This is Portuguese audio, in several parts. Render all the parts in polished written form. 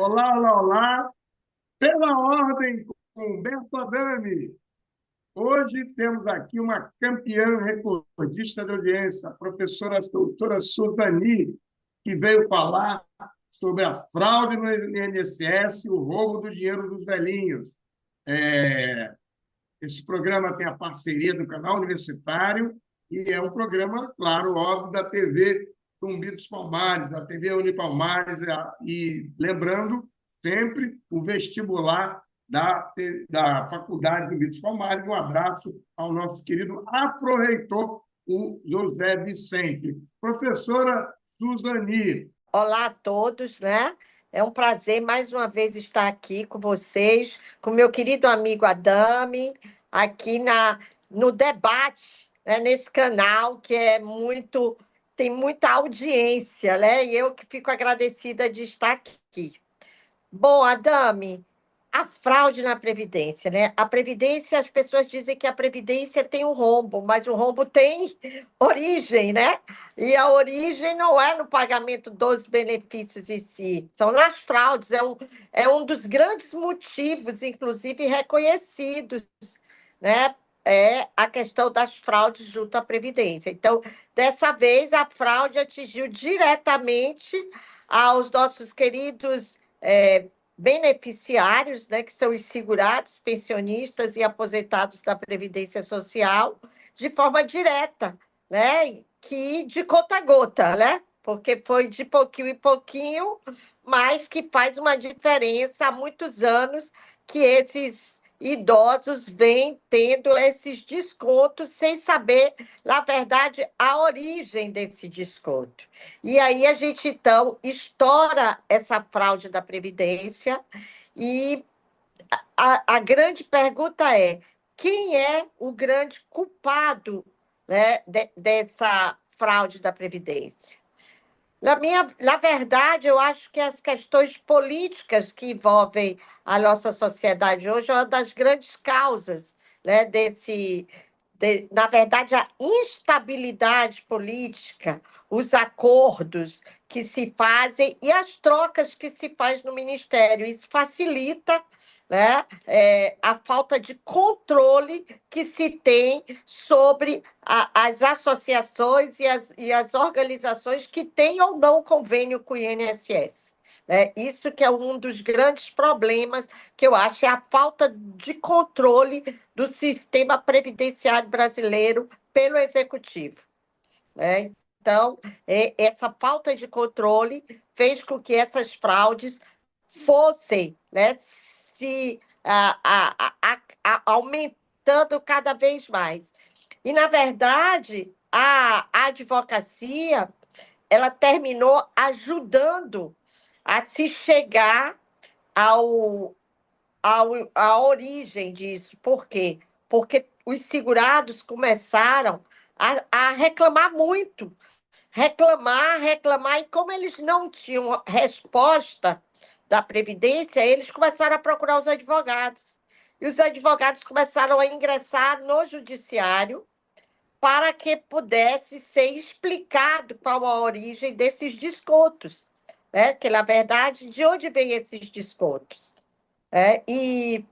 Olá, olá, olá. Pela ordem, com Humberto Adami. Hoje temos aqui uma campeã recordista de audiência, a professora doutora Suzani, que veio falar sobre a fraude no INSS e o roubo do dinheiro dos velhinhos. Este programa tem a parceria do canal universitário e é um programa, claro, óbvio, da TV Zumbi dos Palmares, a TV Unipalmares, e lembrando sempre o vestibular da Faculdade Zumbi dos Palmares. Um abraço ao nosso querido afro-reitor, o José Vicente. Professora Suzani. Olá a todos, né? É um prazer mais uma vez estar aqui com vocês, com meu querido amigo Adame, aqui no debate, né, nesse canal que tem muita audiência, né? E eu que fico agradecida de estar aqui. Bom, Adame, a fraude na Previdência, né? A Previdência, as pessoas dizem que a Previdência tem um rombo, mas o rombo tem origem, né? E a origem não é no pagamento dos benefícios em si, são nas fraudes. É um dos grandes motivos, inclusive reconhecidos, né? É a questão das fraudes junto à Previdência. Então, dessa vez, a fraude atingiu diretamente aos nossos queridos beneficiários, né, que são os segurados, pensionistas e aposentados da Previdência Social, de forma direta, né, que de conta a gota, né, porque foi de pouquinho em pouquinho, mas que faz uma diferença há muitos anos que esses idosos vêm tendo esses descontos sem saber, na verdade, a origem desse desconto. E aí a gente, então, estoura essa fraude da Previdência e a grande pergunta é: quem é o grande culpado, né, dessa fraude da Previdência? Na verdade, eu acho que as questões políticas que envolvem a nossa sociedade hoje é uma das grandes causas, né, na verdade, a instabilidade política, os acordos que se fazem e as trocas que se faz no Ministério. Isso facilita, né, a falta de controle que se tem sobre as associações e as organizações que têm ou não convênio com o INSS. Né? Isso que é um dos grandes problemas que eu acho, é a falta de controle do sistema previdenciário brasileiro pelo Executivo. Né? Então, essa falta de controle fez com que essas fraudes fossem, né, se aumentando cada vez mais. E, na verdade, a advocacia ela terminou ajudando a se chegar ao, à origem disso. Por quê? Porque os segurados começaram a reclamar muito. Reclamar, reclamar, e como eles não tinham resposta da Previdência, eles começaram a procurar os advogados. E os advogados começaram a ingressar no judiciário para que pudesse ser explicado qual a origem desses descontos, né? Que, na verdade, de onde vêm esses descontos? E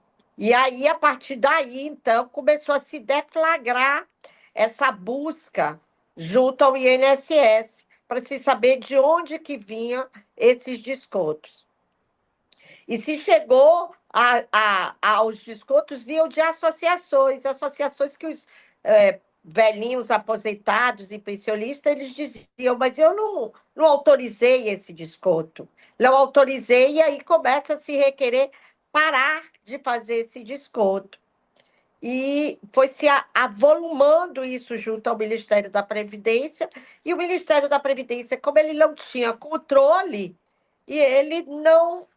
aí, a partir daí, então, começou a se deflagrar essa busca junto ao INSS para se saber de onde que vinham esses descontos. E se chegou aos descontos, vinham de associações que os velhinhos aposentados e pensionistas, eles diziam, mas eu não autorizei esse desconto. Não autorizei, e aí começa a se requerer parar de fazer esse desconto. E foi se avolumando isso junto ao Ministério da Previdência, e o Ministério da Previdência, como ele não tinha controle, e ele não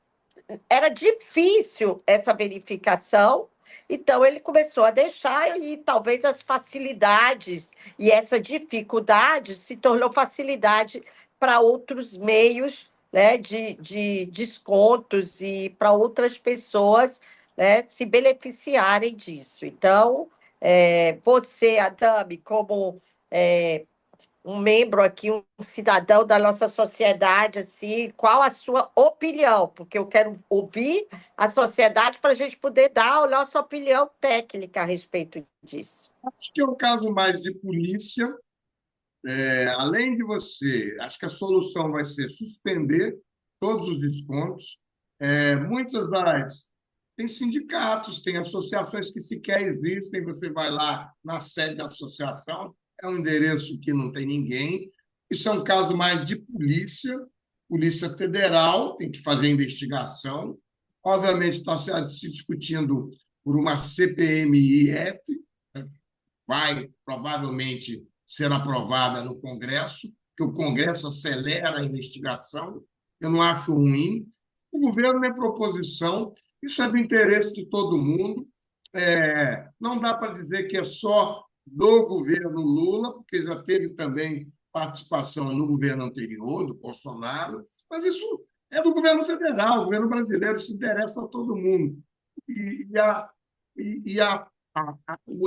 era difícil essa verificação, então ele começou a deixar, e talvez as facilidades e essa dificuldade se tornou facilidade para outros meios, né, de descontos e para outras pessoas, né, se beneficiarem disso. Então, você, Adame, como um membro aqui, um cidadão da nossa sociedade, assim, qual a sua opinião? Porque eu quero ouvir a sociedade para a gente poder dar a nossa opinião técnica a respeito disso. Acho que é um caso mais de polícia. Além de você, acho que a solução vai ser suspender todos os descontos. Muitas das. Tem sindicatos, tem associações que sequer existem. Você vai lá na sede da associação, é um endereço que não tem ninguém. Isso é um caso mais de polícia, Polícia Federal, tem que fazer investigação. Obviamente, está se discutindo por uma CPMI-F, vai provavelmente ser aprovada no Congresso, que o Congresso acelera a investigação. Eu não acho ruim. O governo é proposição, isso é do interesse de todo mundo. Não dá para dizer que é só do governo Lula, porque já teve também participação no governo anterior, do Bolsonaro, mas isso é do governo federal, o governo brasileiro se interessa a todo mundo. E a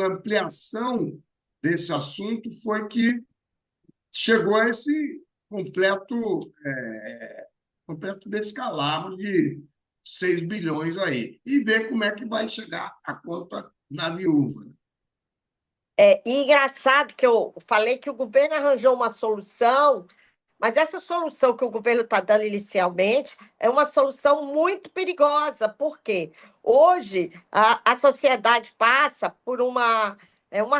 ampliação desse assunto foi que chegou a esse completo descalabro de 6 bilhões aí. E ver como é que vai chegar a conta na viúva. E engraçado que eu falei que o governo arranjou uma solução, mas essa solução que o governo está dando inicialmente é uma solução muito perigosa, porque hoje a sociedade passa por uma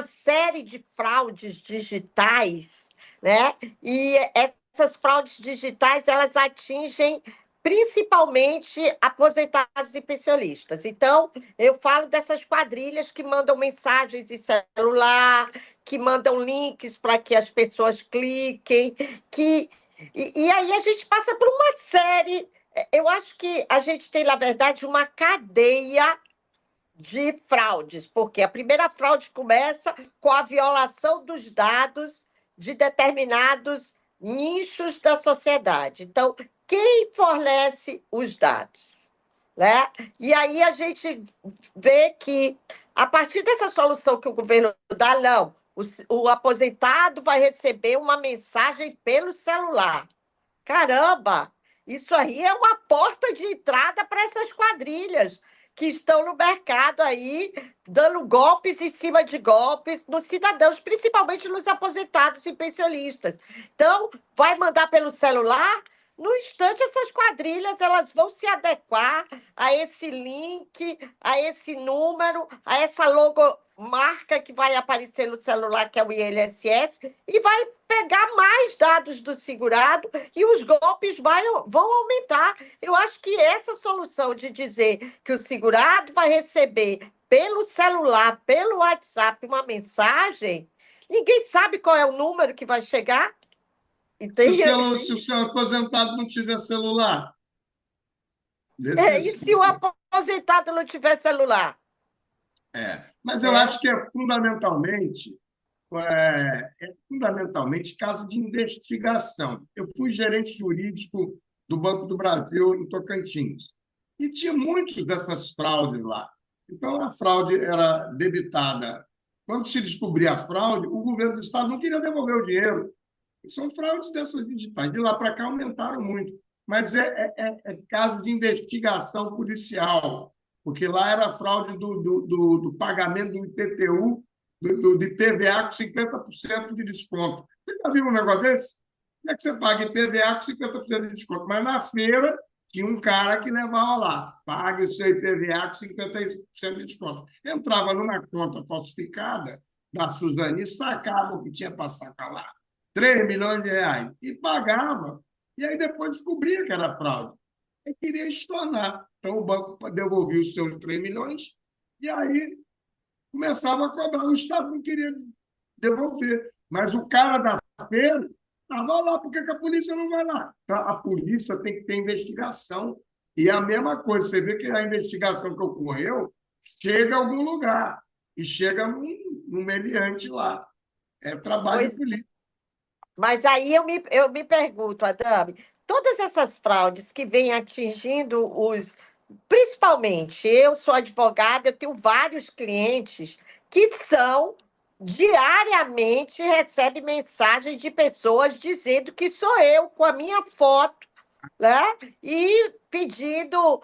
série de fraudes digitais, né? E essas fraudes digitais elas atingem principalmente aposentados e pensionistas. Então, eu falo dessas quadrilhas que mandam mensagens em celular, que mandam links para que as pessoas cliquem, e aí a gente passa por uma série. Eu acho que a gente tem, na verdade, uma cadeia de fraudes, porque a primeira fraude começa com a violação dos dados de determinados nichos da sociedade. Então, quem fornece os dados? Né? E aí a gente vê que, a partir dessa solução que o governo dá, não, o aposentado vai receber uma mensagem pelo celular. Caramba, isso aí é uma porta de entrada para essas quadrilhas que estão no mercado aí, dando golpes em cima de golpes nos cidadãos, principalmente nos aposentados e pensionistas. Então, vai mandar pelo celular, no instante essas quadrilhas elas vão se adequar a esse link, a esse número, a essa logomarca que vai aparecer no celular, que é o INSS, e vai pegar mais dados do segurado e os golpes vão aumentar. Eu acho que essa solução de dizer que o segurado vai receber pelo celular, pelo WhatsApp, uma mensagem, ninguém sabe qual é o número que vai chegar. Se o seu aposentado não tiver celular, E se o aposentado não tiver celular? Mas eu acho que fundamentalmente caso de investigação. Eu fui gerente jurídico do Banco do Brasil em Tocantins e tinha muitas dessas fraudes lá. Então, a fraude era debitada. Quando se descobria a fraude, o governo do Estado não queria devolver o dinheiro. E são fraudes dessas digitais. De lá para cá aumentaram muito. Mas é caso de investigação policial, porque lá era fraude do pagamento do IPTU, de IPVA com 50% de desconto. Você já viu um negócio desse? Como é que você paga IPVA com 50% de desconto? Mas na feira tinha um cara que levava lá, pague o seu IPVA com 50% de desconto. Entrava numa conta falsificada da Suzane e sacava o que tinha para sacar lá. 3 milhões de reais. E pagava. E aí depois descobria que era fraude. E queria estornar. Então o banco devolvia os seus 3 milhões e aí começava a cobrar. O Estado não queria devolver. Mas o cara da feira estava lá. Por que a polícia não vai lá? Então, a polícia tem que ter investigação. E é a mesma coisa. Você vê que a investigação que ocorreu chega a algum lugar. E chega num meliante lá. É trabalho de polícia. Mas aí eu me pergunto, Adame, todas essas fraudes que vêm atingindo os. Principalmente, eu sou advogada, eu tenho vários clientes que são diariamente recebe mensagem de pessoas dizendo que sou eu, com a minha foto, né? E pedindo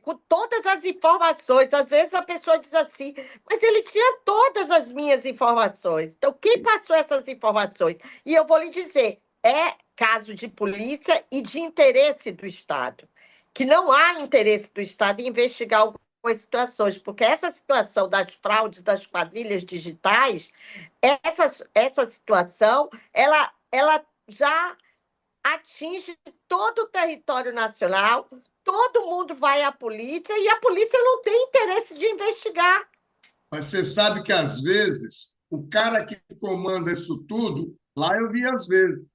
com todas as informações. Às vezes a pessoa diz assim, mas ele tinha todas as minhas informações. Então, quem passou essas informações? E eu vou lhe dizer, é caso de polícia e de interesse do Estado, que não há interesse do Estado em investigar algumas situações, porque essa situação das fraudes das quadrilhas digitais, essa situação, ela já atinge todo o território nacional, todo mundo vai à polícia e a polícia não tem interesse de investigar. Mas você sabe que, às vezes, o cara que comanda isso tudo, lá eu vi às vezes,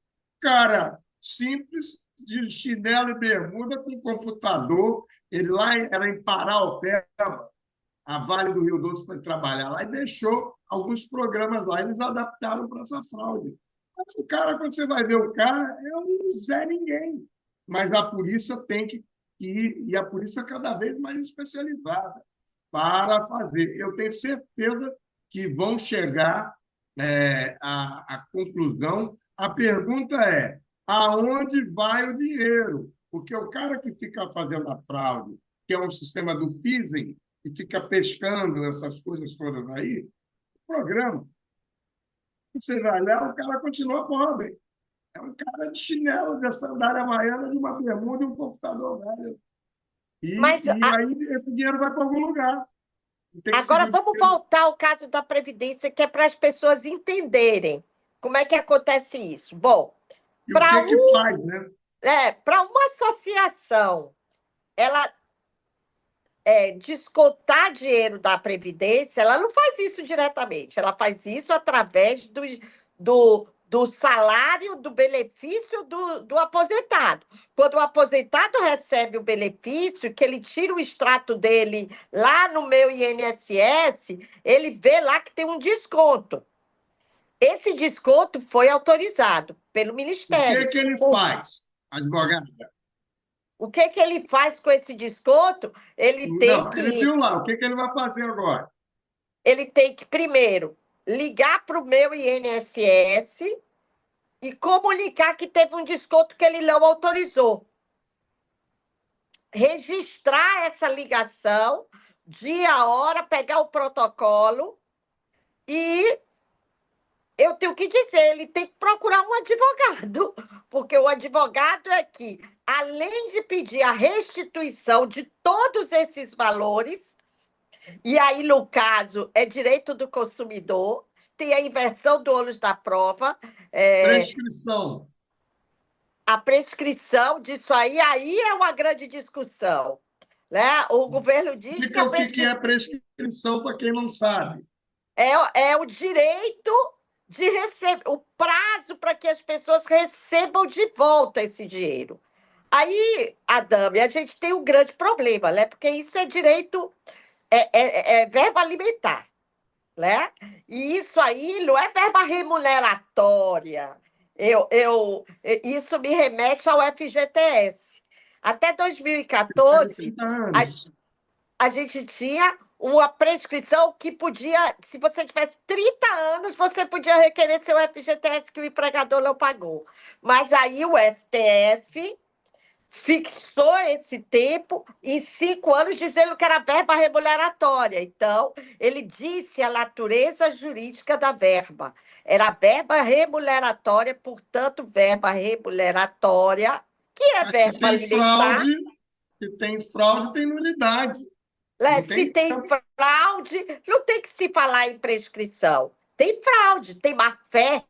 cara simples, de chinelo e bermuda com computador, ele lá era em Paraupeba, a Vale do Rio Doce, para trabalhar lá e deixou alguns programas lá, eles adaptaram para essa fraude. Mas o cara, quando você vai ver o cara, é um Zé Ninguém. Mas a polícia tem que ir, e a polícia cada vez mais especializada para fazer. Eu tenho certeza que vão chegar à conclusão. A pergunta é: aonde vai o dinheiro? Porque o cara que fica fazendo a fraude, que é um sistema do phishing, e fica pescando essas coisas todas aí, o programa, você vai lá, o cara continua pobre. É um cara de chinelo, de sandália havaiana, de uma bermuda e um computador velho. Mas E aí esse dinheiro vai para algum lugar. Tem que agora seguir. vamos voltar ao caso da Previdência, que é para as pessoas entenderem como é que acontece isso. Bom, E o para que que faz, né? para uma associação, ela descontar dinheiro da Previdência, ela não faz isso diretamente, ela faz isso através do salário, do benefício do aposentado. Quando o aposentado recebe o benefício, que ele tira o extrato dele lá no meu INSS, ele vê lá que tem um desconto. Esse desconto foi autorizado pelo O Ministério. que ele faz, advogada? O que que ele faz com esse desconto? Não, ele viu lá. O que que ele vai fazer agora? Ele tem que, primeiro, ligar para o meu INSS e comunicar que teve um desconto que ele não autorizou. Registrar essa ligação, dia, hora, pegar o protocolo e eu tenho que dizer, ele tem que procurar um advogado, porque o advogado é que, além de pedir a restituição de todos esses valores, e aí, no caso, é direito do consumidor, tem a inversão do ônus da prova, Prescrição. a prescrição disso aí é uma grande discussão. Né? O governo diz que Explica a o que é prescrição prescrição para quem não sabe. é o direito de receber, o prazo para que as pessoas recebam de volta esse dinheiro. Aí, Adame, a gente tem um grande problema, né? Porque isso é direito, é verba alimentar. Né? E isso aí não é verba remuneratória. Isso me remete ao FGTS. Até 2014, 30 a, anos. a gente tinha uma prescrição que podia, se você tivesse 30 anos, você podia requerer seu FGTS que o empregador não pagou. Mas aí o STF fixou esse tempo em 5 anos, dizendo que era verba remuneratória. Então, ele disse a natureza jurídica da verba. Era verba remuneratória, portanto, verba remuneratória, que é Mas verba alimentar. se tem fraude, tem nulidade. Né? Não Se tem. tem fraude, não tem que se falar em prescrição. Tem fraude, tem má-fé.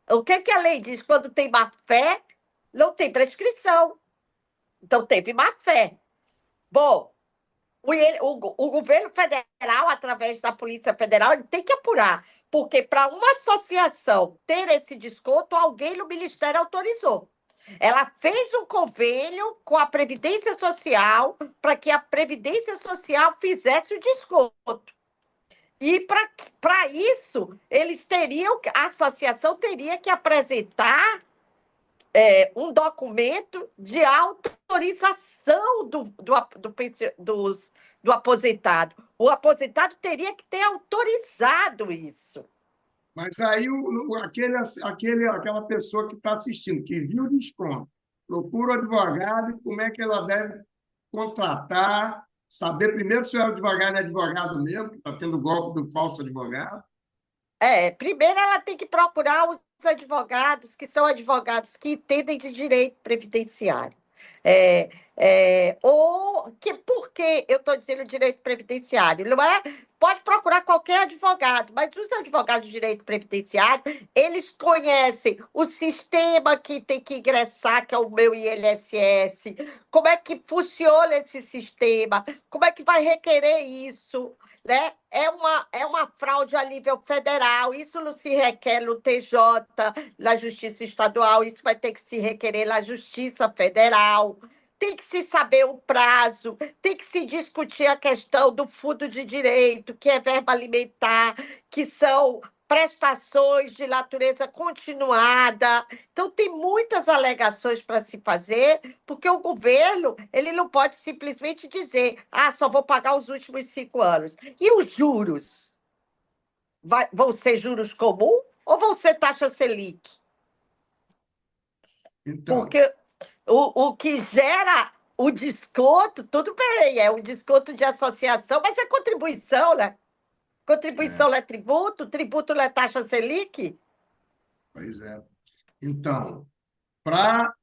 O que, que a lei diz? Quando tem má-fé, não tem prescrição. Então, teve má-fé. Bom, o governo federal, através da Polícia Federal, ele tem que apurar, porque para uma associação ter esse desconto, alguém no Ministério autorizou. Ela fez um convênio com a Previdência Social para que a Previdência Social fizesse o desconto. E para isso, a associação teria que apresentar um documento de autorização do aposentado. O aposentado teria que ter autorizado isso. Mas aí aquela pessoa que está assistindo, que viu o desconto, procura o advogado e como é que ela deve contratar, saber primeiro se o advogado é advogado mesmo, que está tendo golpe do falso advogado. Primeiro ela tem que procurar os advogados que são advogados que entendem de direito previdenciário. Por que eu estou dizendo direito previdenciário? Não é? Pode procurar qualquer advogado, mas os advogados de direito previdenciário, eles conhecem o sistema que tem que ingressar, que é o meu INSS, como é que funciona esse sistema, como é que vai requerer isso, né? É uma fraude a nível federal, isso não se requer no TJ, na Justiça Estadual, isso vai ter que se requerer na Justiça Federal. Tem que se saber o prazo, tem que se discutir a questão do fundo de direito, que é verba alimentar, que são prestações de natureza continuada. Então, tem muitas alegações para se fazer, porque o governo ele não pode simplesmente dizer só vou pagar os últimos 5 anos. E os juros? Vão ser juros comuns ou vão ser taxa Selic? Então, Porque o que gera o desconto, tudo bem, é um desconto de associação, mas é contribuição, né? é, Contribuição não é tributo, tributo não é taxa Selic. pois é. Então, para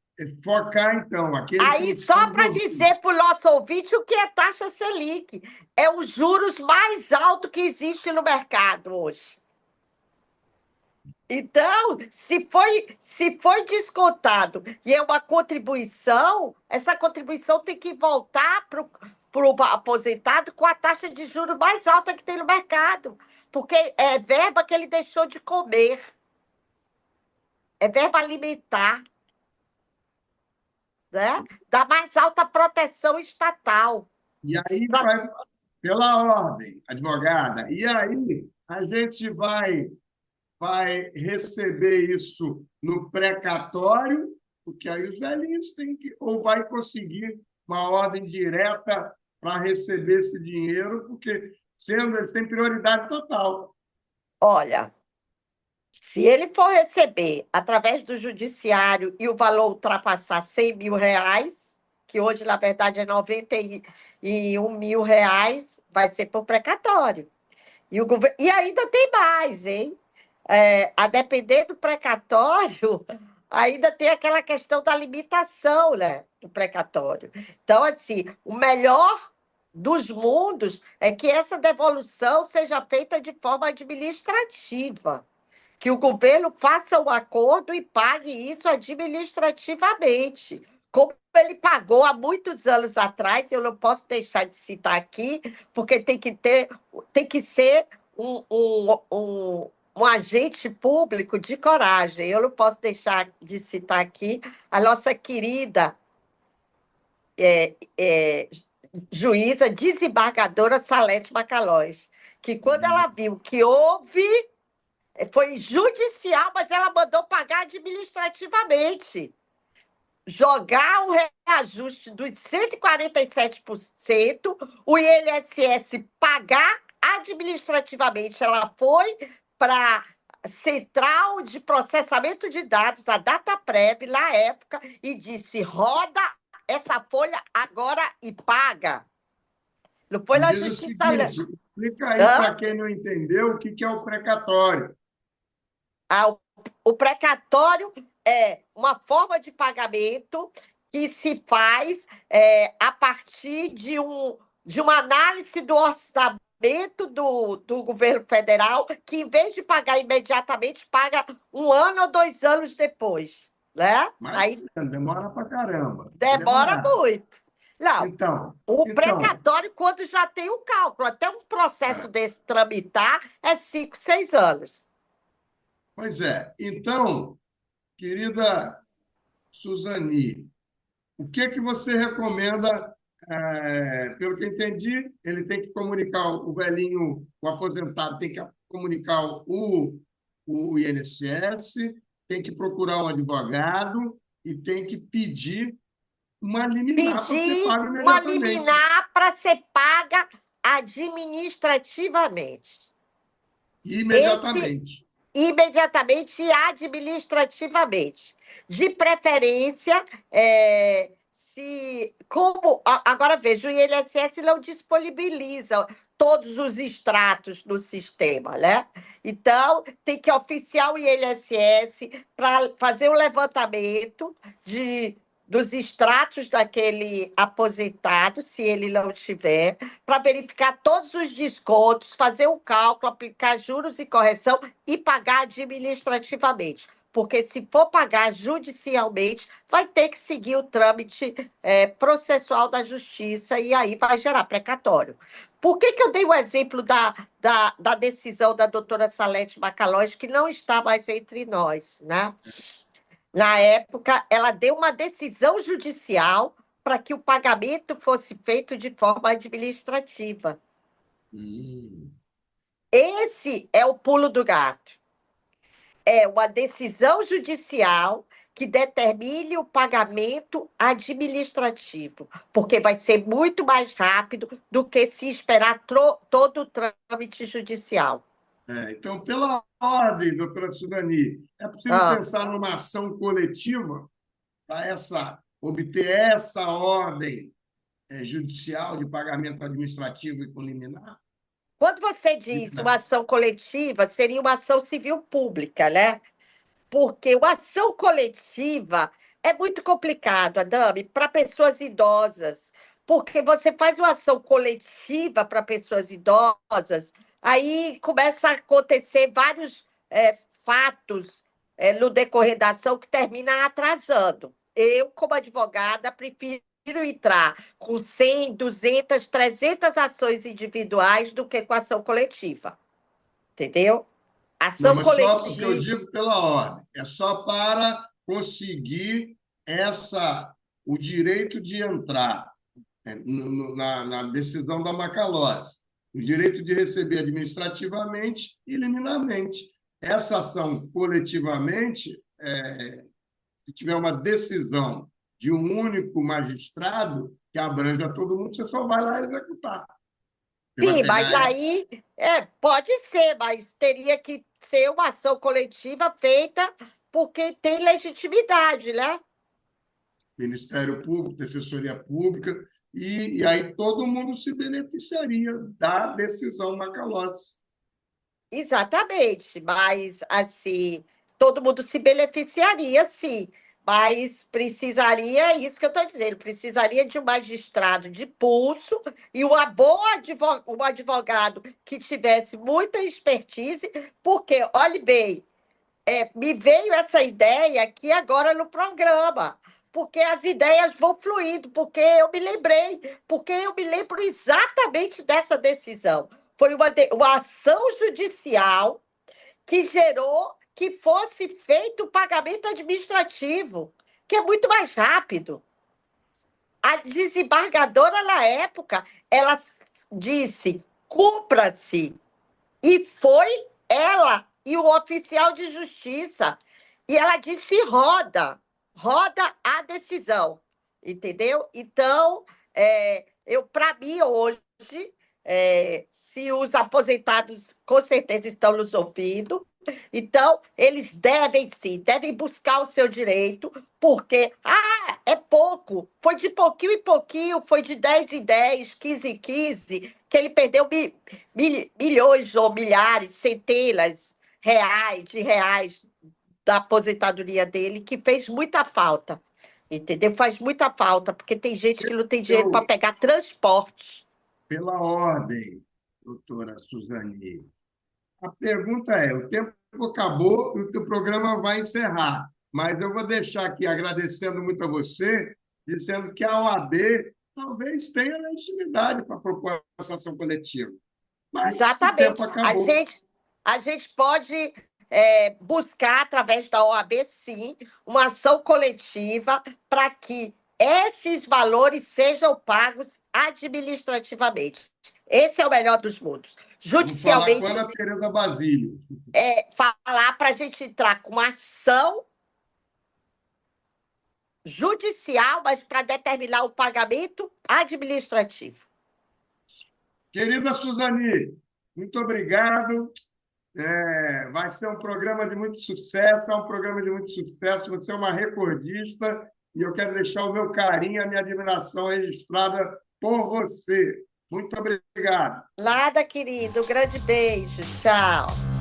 focar, então, aquele que Aí, está só nos para ouvindo, dizer para o nosso ouvinte o que é taxa Selic. É os juros mais altos que existe no mercado hoje. Então, se foi descontado e é uma contribuição, essa contribuição tem que voltar para o aposentado com a taxa de juros mais alta que tem no mercado, porque é verba que ele deixou de comer, é verba alimentar, né? Da mais alta proteção estatal. e aí vai pela ordem, advogada, e aí a gente vai receber isso no precatório, porque aí os velhinhos têm que, ou vai conseguir uma ordem direta para receber esse dinheiro, porque sendo eles têm prioridade total. Olha, se ele for receber através do judiciário e o valor ultrapassar R$ 100.000, que hoje, na verdade, é R$ 91.000, vai ser por precatório. E ainda tem mais, hein? A depender do precatório, ainda tem aquela questão da limitação, né, do precatório. Então, assim, o melhor dos mundos é que essa devolução seja feita de forma administrativa, que o governo faça o acordo e pague isso administrativamente. Como ele pagou há muitos anos atrás, eu não posso deixar de citar aqui, porque tem que ser um agente público de coragem. Eu não posso deixar de citar aqui a nossa querida é, é, juíza desembargadora Salete Macalós, que quando ela viu que houve foi judicial, mas ela mandou pagar administrativamente. Jogar o reajuste dos 147%, o INSS pagar administrativamente. Ela foi para a Central de Processamento de Dados, a Dataprev, na época, e disse: roda essa folha agora e paga. Não foi Me na diz o justiça. seguinte, explica aí para Hã? quem não entendeu o que é o precatório. O precatório é uma forma de pagamento que se faz a partir de uma análise do orçamento do governo federal, que, em vez de pagar imediatamente, paga 1 ano ou 2 anos depois. Né? Mas Aí demora para caramba, vai demora demorar. muito. Não, Então, o então, precatório, quando já tem o cálculo, até um processo desse tramitar, é 5, 6 anos. pois é. Então, querida Suzani, o que que você recomenda? Pelo que eu entendi, ele tem que comunicar o velhinho, o aposentado tem que comunicar o INSS, tem que procurar um advogado e tem que pedir uma liminar para ser Pedir pago uma imediatamente. liminar para ser paga administrativamente. Esse, Imediatamente. imediatamente e administrativamente. De preferência, se como agora veja, o INSS não disponibiliza todos os extratos no sistema, né? Então, tem que oficiar o INSS para fazer o levantamento dos extratos daquele aposentado, se ele não tiver, para verificar todos os descontos, fazer um cálculo, aplicar juros e correção e pagar administrativamente. Porque se for pagar judicialmente, vai ter que seguir o trâmite processual da justiça e aí vai gerar precatório. Por que eu dei o exemplo da decisão da doutora Salete Macalós, que não está mais entre nós, né? Na época, ela deu uma decisão judicial para que o pagamento fosse feito de forma administrativa. Esse é o pulo do gato. É uma decisão judicial que determine o pagamento administrativo, porque vai ser muito mais rápido do que se esperar todo o trâmite judicial. Então, pela ordem, doutora Suzani, é possível pensar numa ação coletiva para obter essa ordem judicial de pagamento administrativo e liminar? Quando você diz uma ação coletiva, seria uma ação civil pública, né? Porque uma ação coletiva é muito complicado, Adame, para pessoas idosas. Porque você faz uma ação coletiva para pessoas idosas, aí começa a acontecer vários fatos no decorrer da ação que termina atrasando. Eu, como advogada, prefiro entrar com 100, 200, 300 ações individuais do que com ação coletiva. Entendeu? Não, Ação mas só o que eu coletiva. digo pela ordem. É só para conseguir o direito de entrar na decisão da Macalós, o direito de receber administrativamente e liminarmente. Essa ação coletivamente, se tiver uma decisão de um único magistrado que abranja todo mundo, você só vai lá executar. Sim, mas aí pode ser, mas teria que ser uma ação coletiva feita porque tem legitimidade, né? Ministério Público, Defensoria Pública, e aí todo mundo se beneficiaria da decisão Macalós. Exatamente, mas assim, todo mundo se beneficiaria, sim, mas precisaria, é isso que eu estou dizendo, precisaria de um magistrado de pulso e um advogado que tivesse muita expertise, porque, olhe bem, me veio essa ideia aqui agora no programa, porque as ideias vão fluindo, porque eu me lembro exatamente dessa decisão. Foi uma ação judicial que gerou que fosse feito o pagamento administrativo, que é muito mais rápido. A desembargadora, na época, ela disse: cumpra-se. E foi ela e o oficial de justiça. E ela disse: roda a decisão. Entendeu? Então, para mim, hoje, se os aposentados com certeza estão nos ouvindo, então, eles devem sim, devem buscar o seu direito, porque, é pouco, foi de pouquinho em pouquinho, foi de 10 em 10, 15 em 15, que ele perdeu milhões ou milhares, centenas de reais da aposentadoria dele, que fez muita falta, entendeu? Faz muita falta, porque tem gente que não tem dinheiro para pegar transporte. Pela ordem, doutora Suzani, a pergunta o tempo acabou e o programa vai encerrar, mas eu vou deixar aqui agradecendo muito a você, dizendo que a OAB talvez tenha legitimidade para propor essa ação coletiva. Mas o tempo Exatamente. acabou. A gente pode buscar, através da OAB, sim, uma ação coletiva para que esses valores sejam pagos administrativamente. Esse é o melhor dos mundos. Judicialmente. Vamos falar com a Ana Tereza Basílio. Falar para a gente entrar com uma ação judicial, mas para determinar o pagamento administrativo. Querida Suzani, muito obrigado. Vai ser um programa de muito sucesso, é um programa de muito sucesso. Você é uma recordista e eu quero deixar o meu carinho, a minha admiração registrada por você. Muito obrigado. Nada, querido. Um grande beijo. Tchau.